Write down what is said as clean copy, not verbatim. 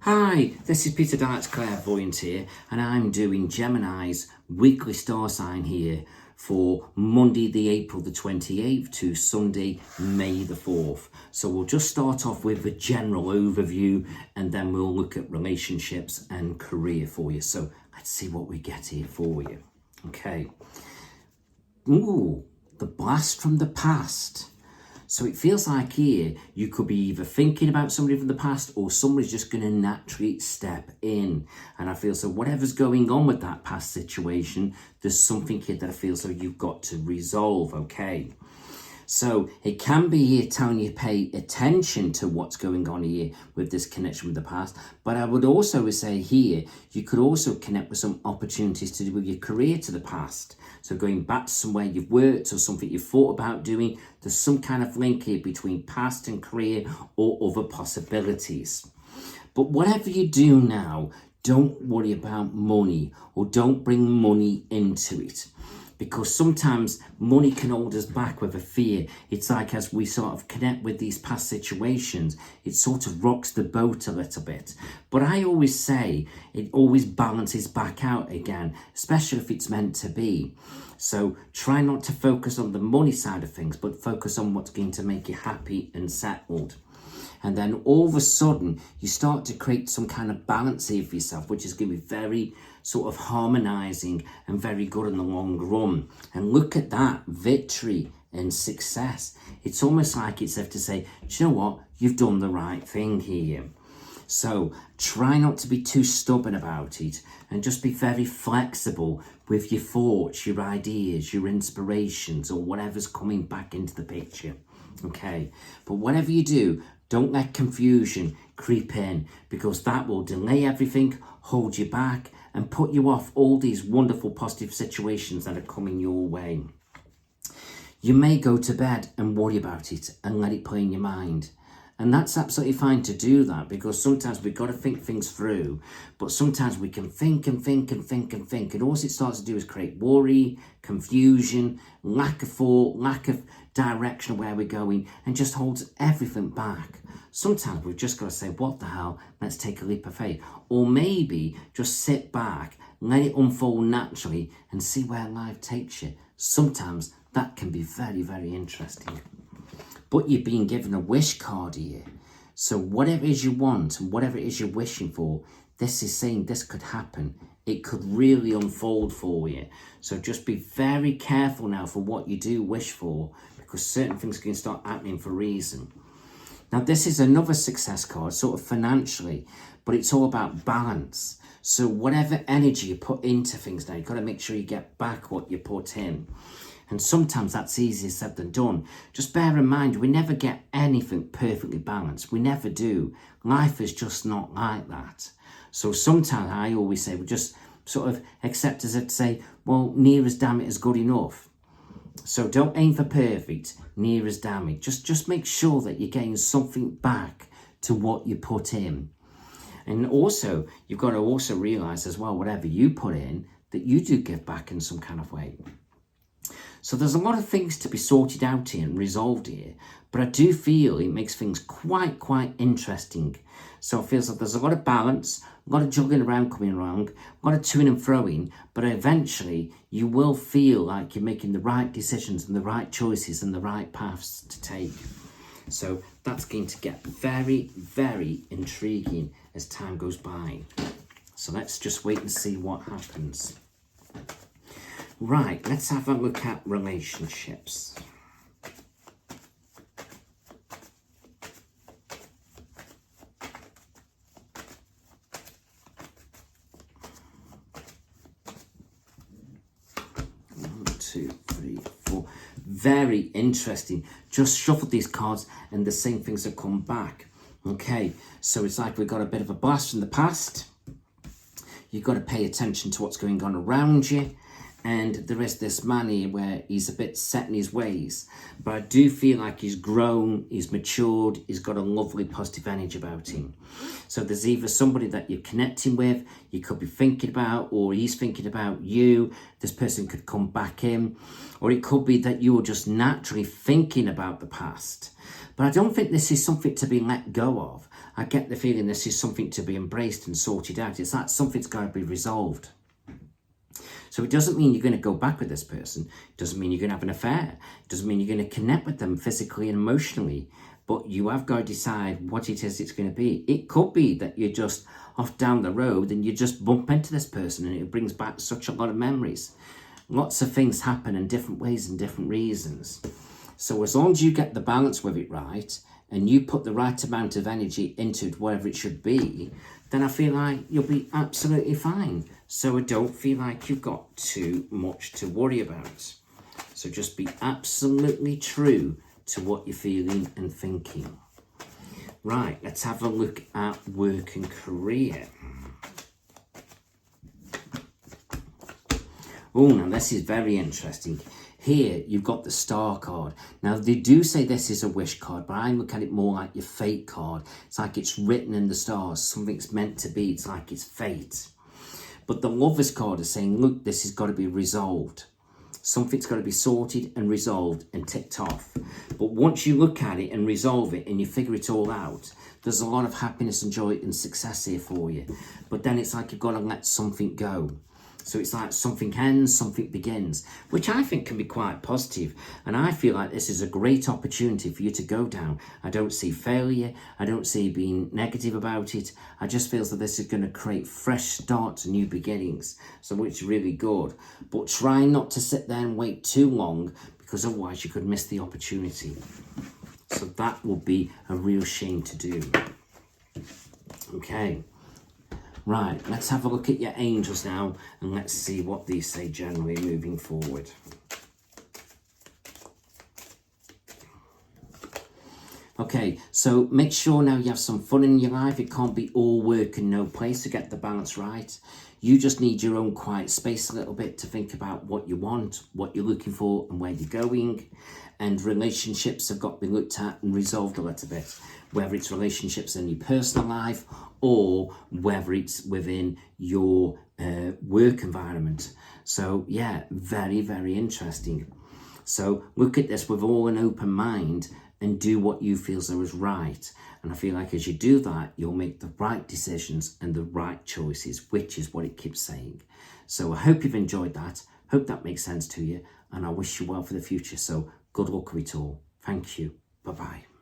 Hi, this is Peter Dart's Clairvoyant here, and I'm doing Gemini's weekly star sign here for Monday the April the 28th to Sunday May the 4th. So we'll just start off with a general overview and then we'll look at relationships and career for you. So let's see what we get here for you. Okay. Ooh, the blast from the past. So it feels like here you could be either thinking about somebody from the past or somebody's just going to naturally step in. And I feel so whatever's going on with that past situation, there's something here that I feel so you've got to resolve, okay? So it can be here telling you pay attention to what's going on here with this connection with the past. But I would also say here, you could also connect with some opportunities to do with your career to the past. So going back to somewhere you've worked or something you've thought about doing, there's some kind of link here between past and career or other possibilities. But whatever you do now, don't worry about money or don't bring money into it. Because sometimes money can hold us back with a fear. It's like as we sort of connect with these past situations, it sort of rocks the boat a little bit. But I always say it always balances back out again, especially if it's meant to be. So try not to focus on the money side of things, but focus on what's going to make you happy and settled. And then all of a sudden, you start to create some kind of balance here for yourself, which is going to be very sort of harmonizing and very good in the long run. And look at that, victory and success. It's almost like it's have to say, do you know what? You've done the right thing here. So try not to be too stubborn about it and just be very flexible with your thoughts, your ideas, your inspirations, or whatever's coming back into the picture. Okay, but whatever you do, don't let confusion creep in, because that will delay everything, hold you back, and put you off all these wonderful positive situations that are coming your way. You may go to bed and worry about it and let it play in your mind. And that's absolutely fine to do that, because sometimes we've got to think things through, but sometimes we can think and think and think and think, and all it starts to do is create worry, confusion, lack of thought, lack of direction of where we're going, and just holds everything back. Sometimes we've just got to say, what the hell, let's take a leap of faith. Or maybe just sit back, let it unfold naturally, and see where life takes you. Sometimes that can be very, very interesting. But you're being given a wish card here. So whatever it is you want and whatever it is you're wishing for, this is saying this could happen. It could really unfold for you. So just be very careful now for what you do wish for, because certain things can start happening for a reason. Now this is another success card, sort of financially, but it's all about balance. So whatever energy you put into things now, you've got to make sure you get back what you put in. And sometimes that's easier said than done. Just bear in mind, we never get anything perfectly balanced. We never do. Life is just not like that. So sometimes I always say, we just sort of accept as it say, well, near as damn it is good enough. So don't aim for perfect, near as damn it. Just make sure that you're getting something back to what you put in. And also, you've got to also realise as well, whatever you put in, that you do give back in some kind of way. So there's a lot of things to be sorted out here and resolved here, but I do feel it makes things quite interesting. So it feels like there's a lot of balance, a lot of juggling around coming along, a lot of toing and froing, but eventually you will feel like you're making the right decisions and the right choices and the right paths to take. So that's going to get very, very intriguing as time goes by. So let's just wait and see what happens. Right, let's have a look at relationships. One, two, three, four. Very interesting. Just shuffle these cards and the same things have come back. Okay, so it's like we've got a bit of a blast from the past. You've got to pay attention to what's going on around you. And there is this man here where he's a bit set in his ways. But I do feel like he's grown, he's matured, he's got a lovely positive energy about him. So there's either somebody that you're connecting with, you could be thinking about, or he's thinking about you. This person could come back in. Or it could be that you're just naturally thinking about the past. But I don't think this is something to be let go of. I get the feeling this is something to be embraced and sorted out. It's like something's got to be resolved. So it doesn't mean you're going to go back with this person. It doesn't mean you're going to have an affair. It doesn't mean you're going to connect with them physically and emotionally. But you have got to decide what it is it's going to be. It could be that you're just off down the road and you just bump into this person and it brings back such a lot of memories. Lots of things happen in different ways and different reasons. So as long as you get the balance with it right and you put the right amount of energy into it, whatever it should be, then I feel like you'll be absolutely fine. So I don't feel like you've got too much to worry about. So just be absolutely true to what you're feeling and thinking. Right, let's have a look at work and career. Oh, now this is very interesting. Here, you've got the Star card. Now, they do say this is a wish card, but I look at it more like your fate card. It's like it's written in the stars. Something's meant to be. It's like it's fate. But the Lovers card is saying, look, this has got to be resolved. Something's got to be sorted and resolved and ticked off. But once you look at it and resolve it and you figure it all out, there's a lot of happiness and joy and success here for you. But then it's like you've got to let something go. So it's like something ends, something begins, which I think can be quite positive. And I feel like this is a great opportunity for you to go down. I don't see failure. I don't see being negative about it. I just feel that this is going to create fresh starts and new beginnings. So it's really good. But try not to sit there and wait too long, because otherwise you could miss the opportunity. So that will be a real shame to do. Okay. Right, let's have a look at your angels now and let's see what these say generally moving forward. Okay, so make sure now you have some fun in your life. It can't be all work and no play to get the balance right. You just need your own quiet space a little bit to think about what you want, what you're looking for and where you're going. And relationships have got to be looked at and resolved a little bit, whether it's relationships in your personal life or whether it's within your work environment. So yeah, very, very interesting. So look at this with all an open mind and do what you feel is right. And I feel like as you do that, you'll make the right decisions and the right choices, which is what it keeps saying. So I hope you've enjoyed that. Hope that makes sense to you. And I wish you well for the future. So good luck with it all. Thank you. Bye-bye.